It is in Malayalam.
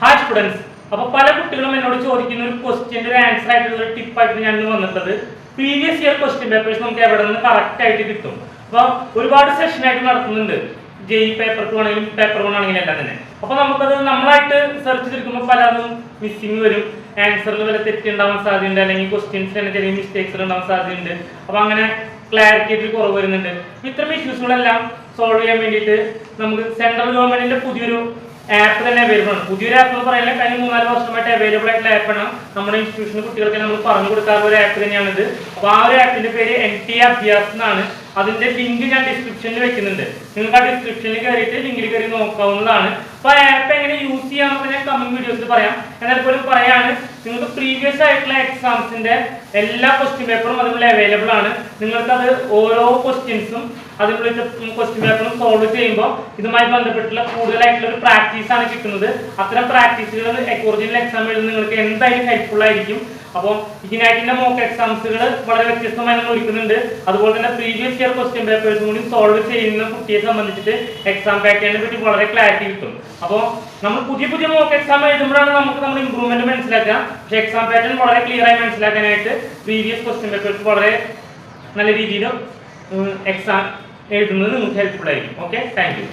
Hi students. അപ്പോൾ പല കുട്ടികളും എന്നോട് ചോദിക്കുന്ന ഒരു ക്വസ്റ്റ്യൻ്റെ ഒരു ആൻസർ ആയിട്ടുള്ള ഒരു ടിപ്പായിട്ട് ഞാൻ വന്നിട്ടത് പ്രീവിയസ് ഇയർ ക്വസ്റ്റ്യൻ പേപ്പേഴ്സ് നമുക്ക് എവിടെ നിന്ന് കറക്റ്റ് ആയിട്ട് കിട്ടും. അപ്പോൾ ഒരുപാട് സെഷനായിട്ട് നടത്തുന്നുണ്ട്, ജെഇ പേപ്പർ 2 ആണെങ്കിലും പേപ്പർ 1 ആണെങ്കിലും എല്ലാം തന്നെ. അപ്പോൾ നമുക്കത് നമ്മളായിട്ട് സെർച്ച് ചെയ്തിരിക്കുമ്പോൾ പലതും മിസ്സിങ് വരും, ആൻസറിൽ വല്ല തെറ്റുണ്ടാവാൻ സാധ്യതയുണ്ട്, അല്ലെങ്കിൽ ക്വസ്റ്റ്യൻസിൽ തന്നെ ചെറിയ മിസ്റ്റേക്സ് ഉണ്ടാവാൻ സാധ്യതയുണ്ട്. അപ്പോൾ അങ്ങനെ ക്ലാരിറ്റിയിൽ കുറവ് വരുന്നുണ്ട്. ഇത്തരം ഇഷ്യൂസുകളെല്ലാം സോൾവ് ചെയ്യാൻ വേണ്ടിയിട്ട് നമുക്ക് സെൻട്രൽ ഗവൺമെന്റിന്റെ പുതിയൊരു ആപ്പ് തന്നെ അവൈലബിൾ ആണ്. പുതിയൊരു ആപ്പ് എന്ന് പറയുന്നത് കഴിഞ്ഞ 3-4 വർഷമായിട്ട് അവൈലബിൾ ആയിട്ടുള്ള ആപ്പാണ്. നമ്മുടെ ഇൻസ്റ്റിറ്റ്യൂഷനിൽ കുട്ടികൾക്ക് നമ്മൾ പറഞ്ഞു കൊടുക്കാറുള്ള ഒരു ആപ്പ് തന്നെയാണിത്. അപ്പോൾ ആ ഒരു ആപ്പിന്റെ പേര് NT അഭ്യാസ് എന്നാണ്. അതിന്റെ ലിങ്ക് ഞാൻ ഡിസ്ക്രിപ്ഷനിൽ വെക്കുന്നുണ്ട്. നിങ്ങൾക്ക് ആ ഡിസ്ക്രിപ്ഷനിൽ കയറിയിട്ട് ലിങ്കിൽ കയറി നോക്കാവുന്നതാണ്. അപ്പോൾ ആ ആപ്പ് എങ്ങനെ യൂസ് ചെയ്യാമെന്ന് ഞാൻ കമ്മിങ് വീഡിയോസിൽ പറയാം. എന്നാൽ പോലും പറയാണ്, നിങ്ങൾക്ക് പ്രീവിയസ് ആയിട്ടുള്ള എക്സാംസിന്റെ എല്ലാ ക്വസ്റ്റ്യൻ പേപ്പറും അതിനുള്ള അവൈലബിൾ ആണ്. നിങ്ങൾക്ക് അത് ഓരോ ക്വസ്റ്റ്യൻസും അതിനുള്ള ക്വസ്റ്റ്യൻ പേപ്പറും സോൾവ് ചെയ്യുമ്പോൾ ഇതുമായി ബന്ധപ്പെട്ടുള്ള കൂടുതലായിട്ടുള്ള ഒരു പ്രാക്ടീസ് ആണ് കിട്ടുന്നത്. അത്തരം പ്രാക്ടീസുകൾ ഒറിജിനൽ എക്സാം എഴുതുന്ന നിങ്ങൾക്ക് എന്തായാലും ഹെൽപ്ഫുൾ ആയിരിക്കും. അപ്പോൾ ഇതിനായിട്ടുള്ള മോക്ക് എക്സാംസുകൾ വളരെ വ്യത്യസ്തമായി നമ്മൾ ഒരുക്കുന്നുണ്ട്. അതുപോലെ തന്നെ പ്രീവിയസ് ഇയർ ക്വസ്റ്റ്യൻ പേപ്പേഴ്സും കൂടി സോൾവ് ചെയ്യുന്ന കുട്ടിയെ സംബന്ധിച്ചിട്ട് എക്സാം പാറ്റേണിനെ പറ്റി വളരെ ക്ലാരിറ്റി കിട്ടും. അപ്പോൾ നമ്മൾ പുതിയ മോക്ക് എക്സാം എഴുതുമ്പോഴാണ് നമുക്ക് നമ്മുടെ ഇമ്പ്രൂവ്മെന്റ് മനസ്സിലാക്കുക. പക്ഷേ എക്സാം പാറ്റേൺ വളരെ ക്ലിയർ ആയി മനസ്സിലാക്കാനായിട്ട് പ്രീവിയസ് ക്വസ്റ്റ്യൻ പേപ്പേഴ്സ് വളരെ നല്ല രീതിയിൽ എക്സാം എഴുതുന്നത് നിങ്ങൾക്ക് ഹെൽപ്ഫുൾ ആയിരിക്കും. Okay, thank you.